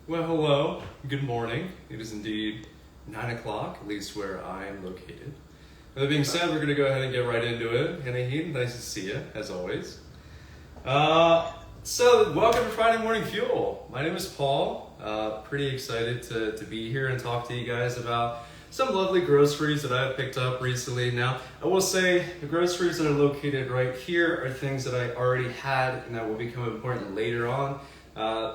Well, hello, good morning. It is indeed 9 o'clock, at least where I'm located. With that being said, we're going to go ahead and get right into it. Hanaheed, nice to see you, as always. Welcome to Friday Morning Fuel. My name is Paul. Pretty excited to be here and talk to you guys about some lovely groceries that I've picked up recently. Now, I will say the groceries that are located right here are things that I already had and that will become important later on.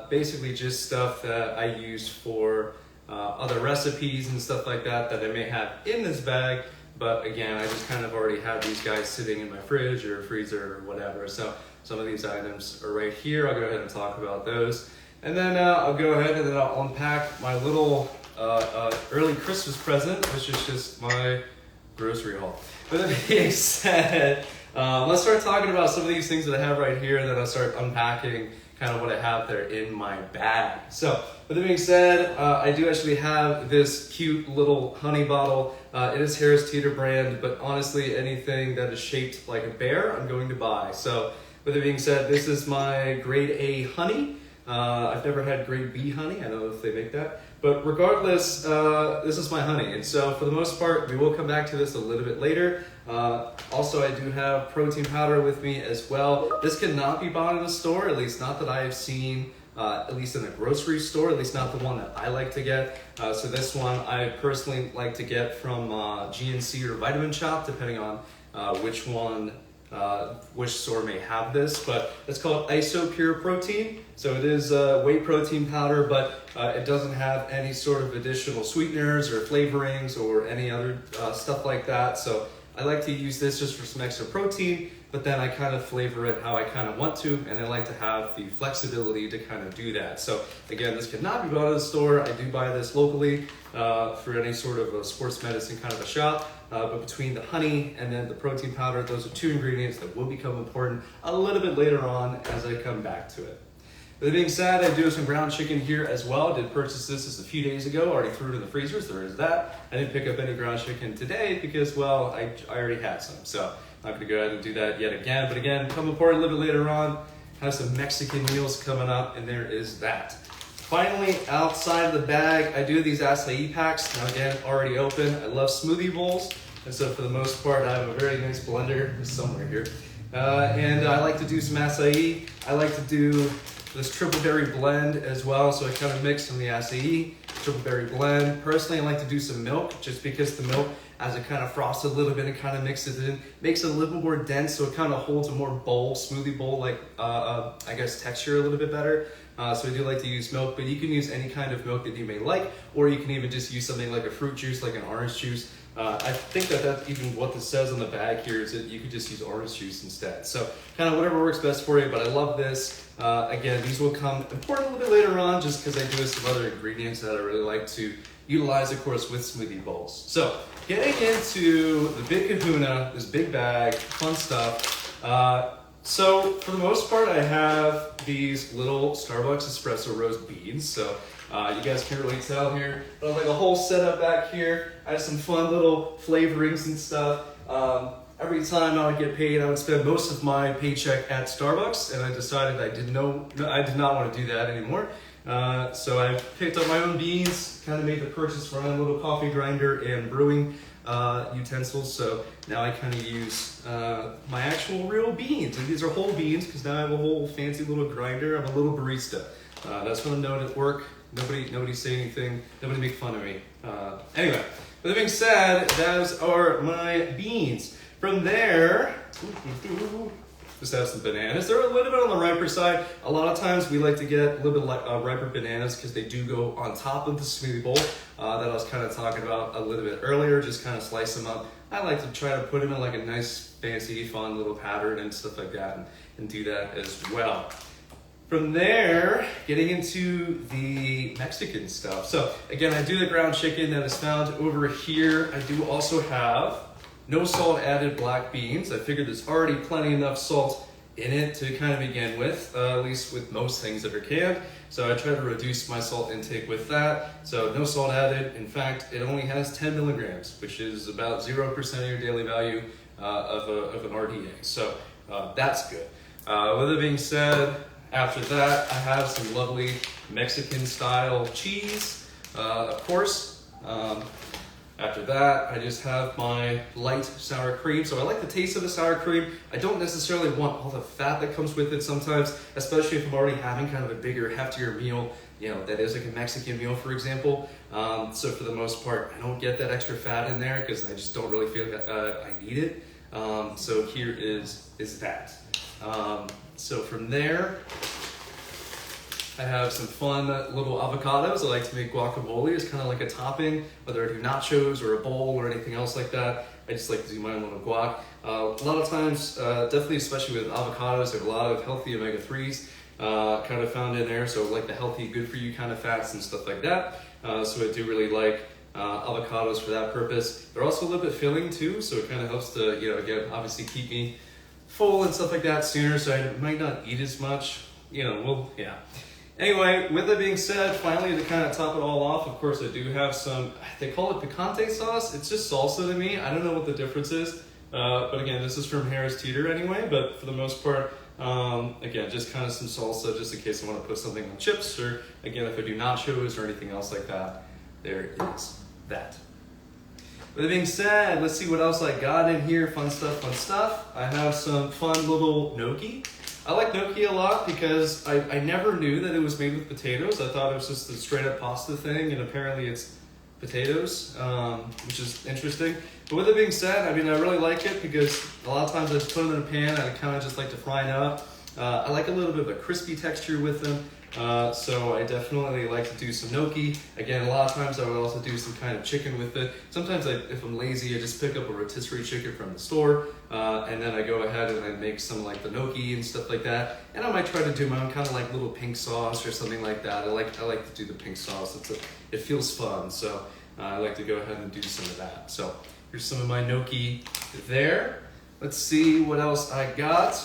Basically just stuff that I use for other recipes and stuff like that I may have in this bag. But again, I just kind of already have these guys sitting in my fridge or freezer or whatever. So some of these items are right here. I'll go ahead and talk about those. And then I'll go ahead and then I'll unpack my little early Christmas present, which is just my grocery haul. With that being said, let's start talking about some of these things that I have right here, and then I'll start unpacking kind of what I have there in my bag. So, with that being said, I do actually have this cute little honey bottle. It is Harris Teeter brand, but honestly, anything that is shaped like a bear, I'm going to buy. So, with that being said, this is my grade A honey. I've never had grade B honey. I don't know if they make that. But regardless, this is my honey. And so for the most part, we will come back to this a little bit later. Also, I do have protein powder with me as well. This cannot be bought in a store, at least not that I have seen, at least in a grocery store, at least not the one that I like to get. So this one I personally like to get from GNC or Vitamin Shoppe, depending on which store may have this, but it's called Isopure Protein. So it is whey protein powder, but it doesn't have any sort of additional sweeteners or flavorings or any other stuff like that. So I like to use this just for some extra protein, but then I kind of flavor it how I kind of want to, and I like to have the flexibility to kind of do that. So again, this cannot be bought at the store. I do buy this locally for any sort of a sports medicine kind of a shop. But between the honey and then the protein powder, those are two ingredients that will become important a little bit later on as I come back to it. With that being said, I do have some ground chicken here as well. I did purchase this just a few days ago, already threw it in the freezers, there is that. I didn't pick up any ground chicken today because, well, I already had some. So I'm not gonna go ahead and do that yet again. But again, come important a little bit later on, have some Mexican meals coming up, and there is that. Finally, outside of the bag, I do have these acai packs. Now again, already open. I love smoothie bowls. And so for the most part, I have a very nice blender. It's somewhere here. And I like to do some acai. I like to do this triple berry blend as well. So I kind of mix some of the acai, triple berry blend. Personally, I like to do some milk just because the milk, as it kind of frosts a little bit and kind of mixes it in, makes it a little more dense, so it kind of holds a more bowl, smoothie bowl, like I guess texture a little bit better. So I do like to use milk, but you can use any kind of milk that you may like, or you can even just use something like a fruit juice, like an orange juice. I think that's even what this says on the bag here, is that you could just use orange juice instead. So kind of whatever works best for you, but I love this. Again, these will come important a little bit later on, just because I do have some other ingredients that I really like to utilize, of course, with smoothie bowls. So getting into the big kahuna, this big bag, fun stuff. So for the most part, I have these little Starbucks espresso roast beans. So you guys can't really tell here, but I have like a whole setup back here. I have some fun little flavorings and stuff. Every time I would get paid, I would spend most of my paycheck at Starbucks, and I decided I did not want to do that anymore. So I picked up my own beans, kind of made the purchase for my own little coffee grinder and brewing utensils. So now I kind of use my actual real beans, and these are whole beans because now I have a whole fancy little grinder. I'm a little barista. That's what I'm known at work. Nobody say anything. Nobody make fun of me. Anyway, with that being said, those are my beans. From there, just have some bananas. They're a little bit on the riper side. A lot of times we like to get a little bit riper bananas because they do go on top of the smoothie bowl that I was kind of talking about a little bit earlier. Just kind of slice them up. I like to try to put them in like a nice, fancy, fun little pattern and stuff like that, and do that as well. From there, getting into the Mexican stuff. So again, I do the ground chicken that is found over here. I do also have no salt added black beans. I figured there's already plenty enough salt in it to kind of begin with, at least with most things that are canned. So I try to reduce my salt intake with that. So no salt added. In fact, it only has 10 milligrams, which is about 0% of your daily value of an RDA. So that's good. With that being said, After that, I have some lovely Mexican style cheese, of course. After that, I just have my light sour cream. So I like the taste of the sour cream. I don't necessarily want all the fat that comes with it sometimes, especially if I'm already having kind of a bigger, heftier meal, that is like a Mexican meal, for example. So for the most part, I don't get that extra fat in there because I just don't really feel like I need it. So here is that. So from there, I have some fun little avocados. I like to make guacamole as kind of like a topping, whether I do nachos or a bowl or anything else like that. I just like to do my own little guac. A lot of times, definitely especially with avocados, there are a lot of healthy omega-3s kind of found in there. So like the healthy, good for you kind of fats and stuff like that. So I do really like avocados for that purpose. They're also a little bit filling too, so it kind of helps to, again, obviously keep me full and stuff like that sooner, so I might not eat as much. Yeah. Anyway, with that being said, finally to kind of top it all off, of course I do have some, they call it picante sauce. It's just salsa to me. I don't know what the difference is. But again, this is from Harris Teeter anyway, but for the most part, again, just kind of some salsa just in case I want to put something on chips, or again, if I do nachos or anything else like that, there is that. With that being said, let's see what else I got in here. Fun stuff. I have some fun little gnocchi. I like gnocchi a lot because I never knew that it was made with potatoes. I thought it was just a straight up pasta thing, and apparently it's potatoes, which is interesting. But with it being said, I mean, I really like it because a lot of times I just put them in a pan. I kind of just like to fry it up. I like a little bit of a crispy texture with them. So I definitely like to do some gnocchi. Again, a lot of times I would also do some kind of chicken with it. Sometimes if I'm lazy, I just pick up a rotisserie chicken from the store, and then I go ahead and I make some like the gnocchi and stuff like that. And I might try to do my own kind of like little pink sauce or something like that. I like to do the pink sauce. It feels fun, so I like to go ahead and do some of that. So here's some of my gnocchi there. Let's see what else I got.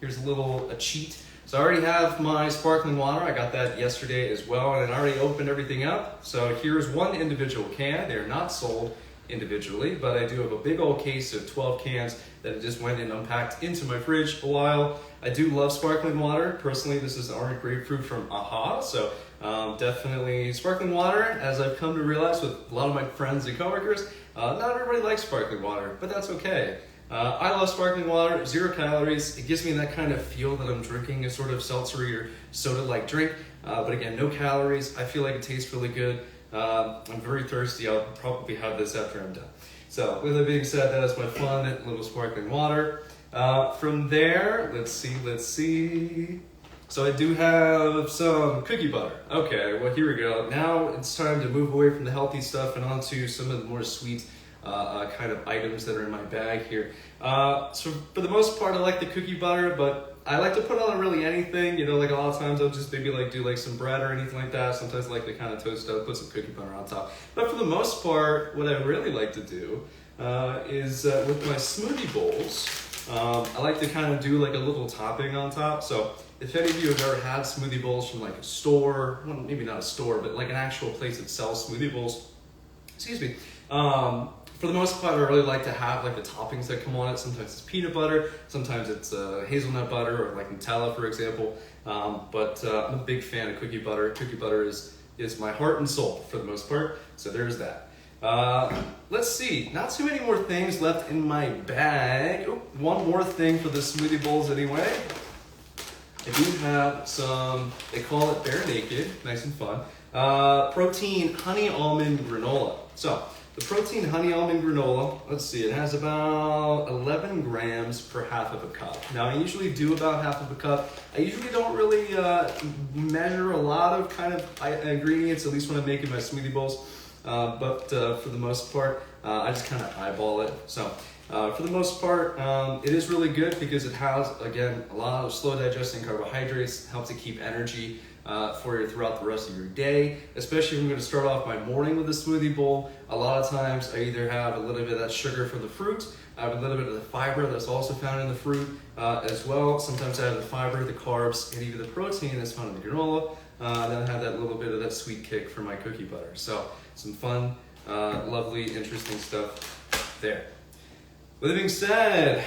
Here's a cheat. So I already have my sparkling water. I got that yesterday as well, and I already opened everything up. So here's one individual can. They're not sold individually, but I do have a big old case of 12 cans that I just went and unpacked into my fridge a while. I do love sparkling water. Personally, this is orange grapefruit from AHA, so definitely sparkling water, as I've come to realize with a lot of my friends and coworkers, not everybody likes sparkling water, but that's okay. I love sparkling water, 0 calories. It gives me that kind of feel that I'm drinking a sort of seltzery or soda-like drink. But again, no calories. I feel like it tastes really good. I'm very thirsty. I'll probably have this after I'm done. So with that being said, that is my fun little sparkling water. From there, let's see. So I do have some cookie butter. Okay, well here we go. Now it's time to move away from the healthy stuff and onto some of the more sweet kind of items that are in my bag here. So for the most part, I like the cookie butter, but I like to put on really anything. Like a lot of times I'll just maybe like do like some bread or anything like that. Sometimes I like to kind of toast up, put some cookie butter on top. But for the most part, what I really like to do is with my smoothie bowls, I like to kind of do like a little topping on top. So if any of you have ever had smoothie bowls from like a store, well, maybe not a store, but like an actual place that sells smoothie bowls, excuse me, for the most part, I really like to have like the toppings that come on it. Sometimes it's peanut butter, sometimes it's hazelnut butter, or like Nutella, for example. But I'm a big fan of cookie butter. Cookie butter is my heart and soul for the most part. So there's that. Let's see, not too many more things left in my bag. Oh, one more thing for the smoothie bowls anyway. I do have some, they call it Bare Naked, nice and fun. Protein honey almond granola. So the protein honey almond granola, let's see, it has about 11 grams per half of a cup. Now I usually do about half of a cup. I usually don't really measure a lot of kind of ingredients, at least when I'm making my smoothie bowls. But for the most part, I just kind of eyeball it. So for the most part, it is really good because it has, again, a lot of slow digesting carbohydrates, helps to keep energy for you throughout the rest of your day. Especially if I'm going to start off my morning with a smoothie bowl. A lot of times I either have a little bit of that sugar from the fruit, I have a little bit of the fiber that's also found in the fruit as well. Sometimes I have the fiber, the carbs, and even the protein that's found in the granola. Then I have that little bit of that sweet kick from my cookie butter. So some fun, lovely, interesting stuff there. With that being said,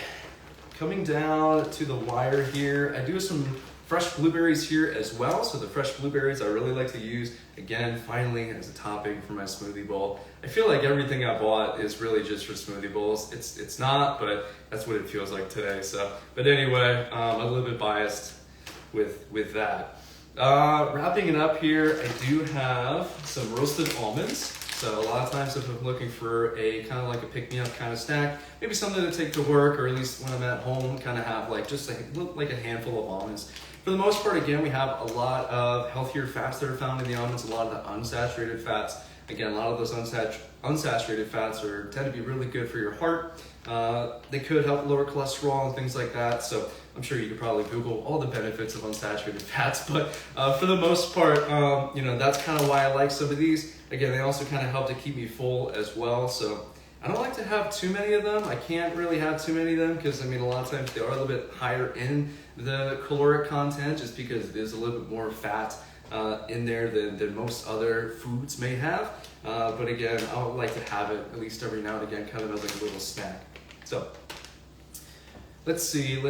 coming down to the wire here, I do have some fresh blueberries here as well. So the fresh blueberries I really like to use, again, finally, as a topping for my smoothie bowl. I feel like everything I bought is really just for smoothie bowls. It's not, but that's what it feels like today. So, but anyway, I'm a little bit biased with that. Wrapping it up here, I do have some roasted almonds. So a lot of times if I'm looking for a kind of like a pick-me-up kind of snack, maybe something to take to work, or at least when I'm at home, kind of have like just like a handful of almonds. For the most part, again, we have a lot of healthier fats that are found in the almonds, a lot of the unsaturated fats. Again, a lot of those unsaturated fats tend to be really good for your heart. They could help lower cholesterol and things like that. So I'm sure you could probably Google all the benefits of unsaturated fats. But for the most part, that's kind of why I like some of these. Again, they also kind of help to keep me full as well. So I don't like to have too many of them. I can't really have too many of them because, a lot of times they are a little bit higher in the caloric content just because there's a little bit more fat in there than most other foods may have. But again, I would like to have it at least every now and again, kind of as like a little snack. So let's see. I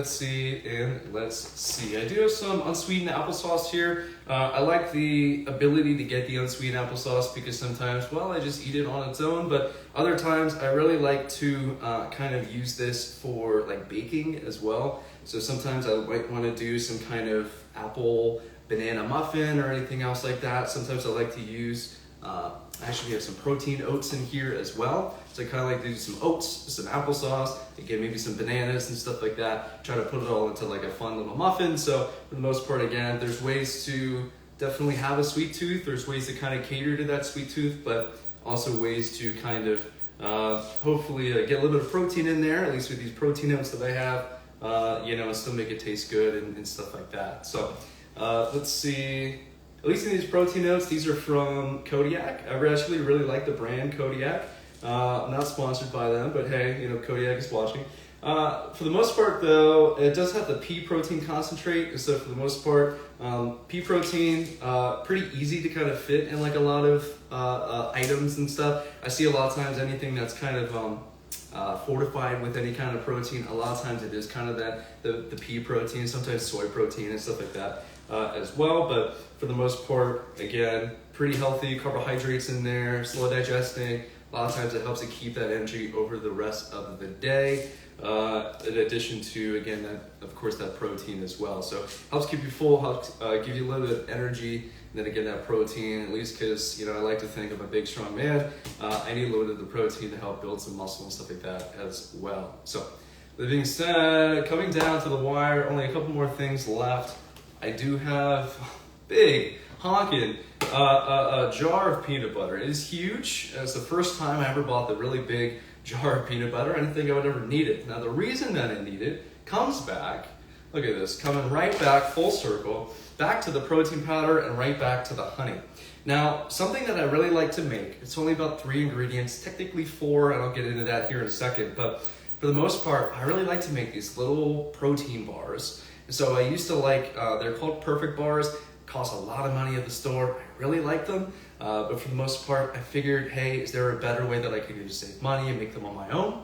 do have some unsweetened applesauce here. I like the ability to get the unsweetened applesauce because sometimes, I just eat it on its own, but other times I really like to kind of use this for like baking as well. So sometimes I might want to do some kind of apple banana muffin or anything else like that. Sometimes I like to use, actually we have some protein oats in here as well. So I kind of like to do some oats, some applesauce, again, maybe some bananas and stuff like that. Try to put it all into like a fun little muffin. So for the most part, again, there's ways to definitely have a sweet tooth. There's ways to kind of cater to that sweet tooth, but also ways to kind of hopefully get a little bit of protein in there, at least with these protein oats that I have, and still make it taste good and stuff like that. So let's see. At least in these protein oats, these are from Kodiak. I actually really like the brand Kodiak. I'm not sponsored by them, but hey, Kodiak is watching. For the most part, though, it does have the pea protein concentrate. So for the most part, pea protein, pretty easy to kind of fit in like a lot of items and stuff. I see a lot of times anything that's kind of fortified with any kind of protein, a lot of times it is kind of the pea protein, sometimes soy protein and stuff like that as well. But for the most part, again, pretty healthy carbohydrates in there, slow digesting. A lot of times it helps to keep that energy over the rest of the day. In addition to, again, that protein as well. So helps keep you full, helps give you a little bit of energy. And then again, that protein, at least because, I like to think I'm a big, strong man. I need a little bit of the protein to help build some muscle and stuff like that as well. So that being said, coming down to the wire, only a couple more things left. I do have big honking a jar of peanut butter. It is huge. It's the first time I ever bought the really big jar of peanut butter. I didn't think I would ever need it. Now the reason that I need it comes back, look at this, coming right back full circle, back to the protein powder and right back to the honey. Now, something that I really like to make, it's only about 3 ingredients, technically 4, and I'll get into that here in a second, but for the most part, I really like to make these little protein bars. So I used to like, they're called Perfect Bars, cost a lot of money at the store. I really like them, but for the most part, I figured, hey, is there a better way that I could just save money and make them on my own?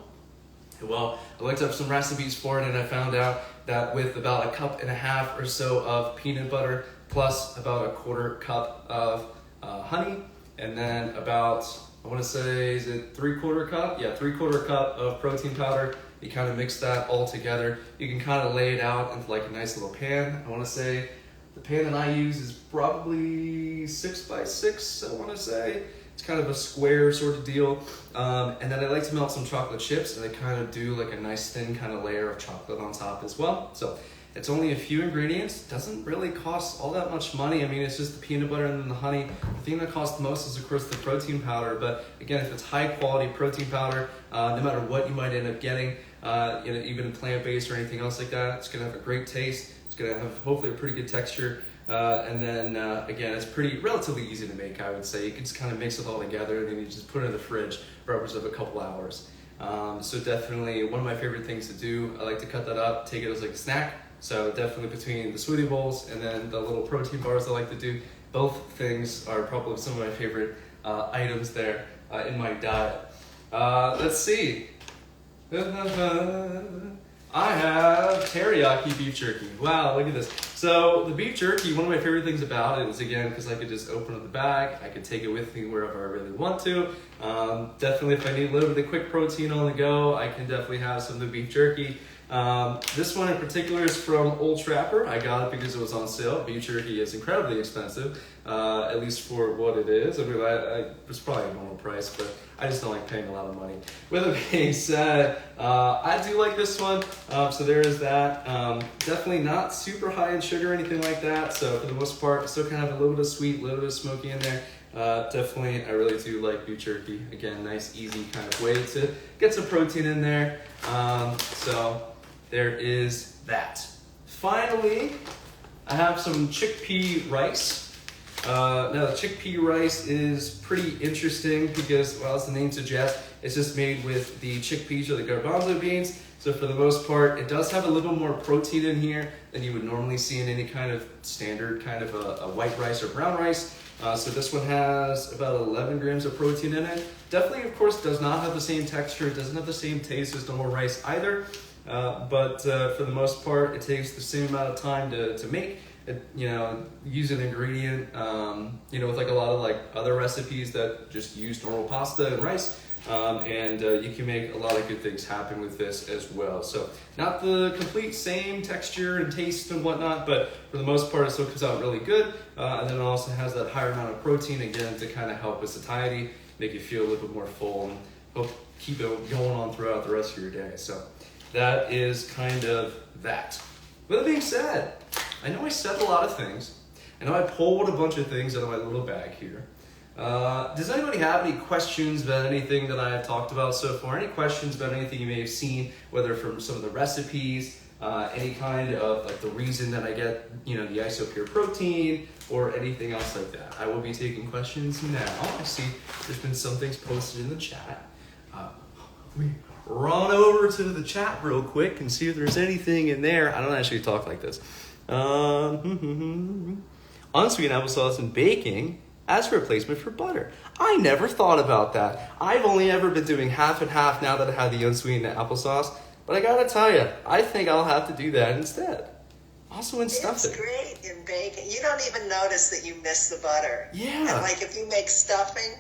Well, I looked up some recipes for it and I found out that with about 1.5 cups or so of peanut butter plus about 1/4 cup of honey, and then about, I want to say, is it 3/4 cup? Yeah, 3/4 cup of protein powder. You kind of mix that all together. You can kind of lay it out into like a nice little pan. I want to say the pan that I use is probably 6 by 6, I want to say. It's kind of a square sort of deal. And then I like to melt some chocolate chips and I kind of do like a nice thin kind of layer of chocolate on top as well. So it's only a few ingredients. Doesn't really cost all that much money. I mean, it's just the peanut butter and then the honey. The thing that costs the most is, of course, the protein powder. But again, if it's high quality protein powder, no matter what you might end up getting, even plant-based or anything else like that, it's going to have a great taste. It's going to have hopefully a pretty good texture. And then again, it's relatively easy to make, I would say. You can just kind of mix it all together and then you just put it in the fridge for upwards of a couple hours. So definitely one of my favorite things to do. I like to cut that up, take it as like a snack. So definitely between the smoothie bowls and then the little protein bars I like to do, both things are probably some of my favorite items there in my diet. Let's see. I have teriyaki beef jerky. Wow, look at this. So the beef jerky, one of my favorite things about it is, again, because I could just open up the bag, I could take it with me wherever I really want to. Definitely if I need a little bit of quick protein on the go, I can definitely have some of the beef jerky. This one in particular is from Old Trapper. I got it because it was on sale. Beef jerky is incredibly expensive, at least for what it is. I mean, it's probably a normal price, but I just don't like paying a lot of money. With it being said, I do like this one, so there is that. Definitely not super high in sugar or anything like that, so for the most part, still kind of have a little bit of sweet, a little bit of smoky in there. Definitely, I really do like beef jerky. Again, nice, easy kind of way to get some protein in there. So there is that. Finally, I have some chickpea rice. Now the chickpea rice is pretty interesting because, well, as the name suggests, it's just made with the chickpeas or the garbanzo beans. So for the most part, it does have a little more protein in here than you would normally see in any kind of standard kind of a white rice or brown rice. So this one has about 11 grams of protein in it. Definitely, of course, does not have the same texture. It doesn't have the same taste as normal rice either. But for the most part, it takes the same amount of time to make. Use an ingredient, with like a lot of like other recipes that just use normal pasta and rice. You can make a lot of good things happen with this as well. So not the complete same texture and taste and whatnot, but for the most part, it still comes out really good. And then it also has that higher amount of protein, again, to kind of help with satiety, make you feel a little bit more full and help keep it going on throughout the rest of your day. So that is kind of that. With that being said, I know I said a lot of things. I know I pulled a bunch of things out of my little bag here. Does anybody have any questions about anything that I have talked about so far? Any questions about anything you may have seen, whether from some of the recipes, any kind of like the reason that I get, the IsoPure protein or anything else like that? I will be taking questions now. I see there's been some things posted in the chat. We run over to the chat real quick and see if there's anything in there. I don't actually talk like this. Unsweetened applesauce and baking as a replacement for butter. I never thought about that. I've only ever been doing half and half now that I have the unsweetened applesauce. But I gotta tell you, I think I'll have to do that instead. Also in stuffing. It's great in baking. You don't even notice that you miss the butter. Yeah. And like if you make stuffing,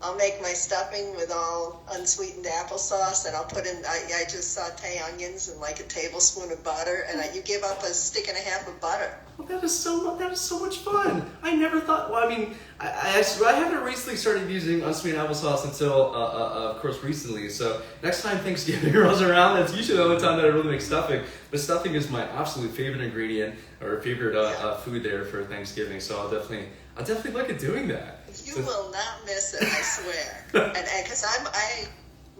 I'll make my stuffing with all unsweetened applesauce, and I'll put in, I just saute onions and like a tablespoon of butter, and you give up a stick and a half of butter. Well, that is so much fun. I never thought, I haven't recently started using unsweetened applesauce until, of course, recently. So next time Thanksgiving rolls around, that's usually the only time that I really make stuffing. But stuffing is my absolute favorite ingredient or favorite food there for Thanksgiving. So I'll definitely look at doing that. You will not miss it, I swear. And because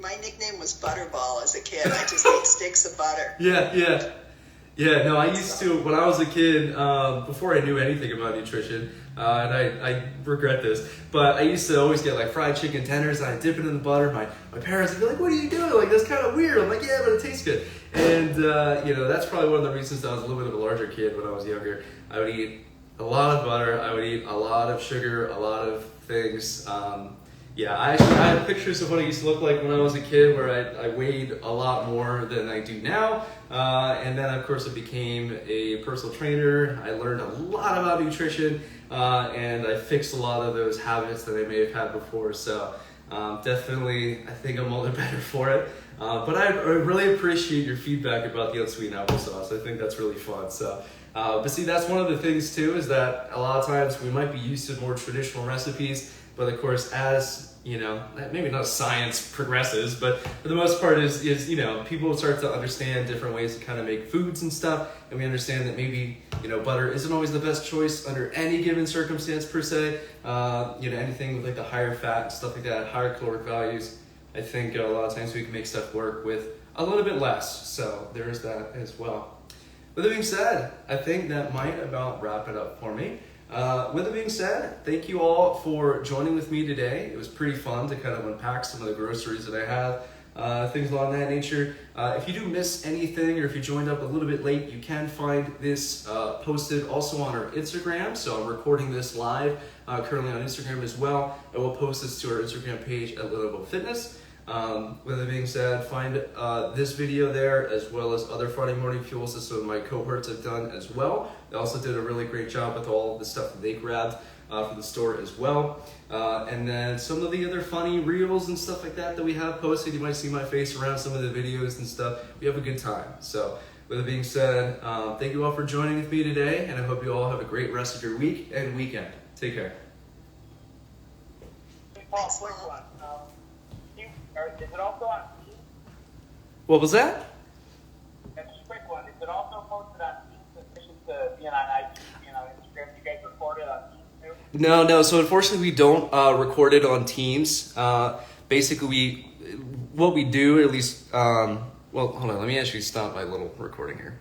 my nickname was Butterball as a kid. I just ate sticks of butter. Yeah, no, I used to, when I was a kid, before I knew anything about nutrition, and I regret this, but I used to always get like fried chicken tenders, and I'd dip it in the butter. My parents would be like, what are you doing? Like, that's kind of weird. I'm like, yeah, but it tastes good. And, that's probably one of the reasons that I was a little bit of a larger kid when I was younger. I would eat a lot of butter, I would eat a lot of sugar, a lot of things. I had pictures of what it used to look like when I was a kid where I weighed a lot more than I do now. And then, of course, I became a personal trainer. I learned a lot about nutrition, and I fixed a lot of those habits that I may have had before. So definitely, I think I'm all the better for it. But I really appreciate your feedback about the unsweetened applesauce. I think that's really fun. So, but see, that's one of the things too, is that a lot of times we might be used to more traditional recipes, but of course, as maybe not science progresses, but for the most part is people start to understand different ways to kind of make foods and stuff, and we understand that maybe butter isn't always the best choice under any given circumstance per se. Anything with like the higher fat and stuff like that, higher caloric values. I think a lot of times we can make stuff work with a little bit less. So there's that as well. With it being said, I think that might about wrap it up for me. With it being said, thank you all for joining with me today. It was pretty fun to kind of unpack some of the groceries that I have, things along that nature. If you do miss anything or if you joined up a little bit late, you can find this posted also on our Instagram. So I'm recording this live currently on Instagram as well. I will post this to our Instagram page at Little Fitness. With that being said, find this video there as well as other Friday morning fuels that some of my cohorts have done as well. They also did a really great job with all of the stuff that they grabbed from the store as well. And then some of the other funny reels and stuff like that we have posted. You might see my face around some of the videos and stuff. We have a good time. So with that being said, thank you all for joining with me today, and I hope you all have a great rest of your week and weekend. Take care. Paul, quick one. Is it also on Teams? What was that? That's just a quick one. Is it also posted on Teams in addition to being on IG, being on Instagram? You guys record it on Teams too? No. So unfortunately, we don't record it on Teams. Basically, what we do, at least, well, hold on. Let me actually stop my little recording here.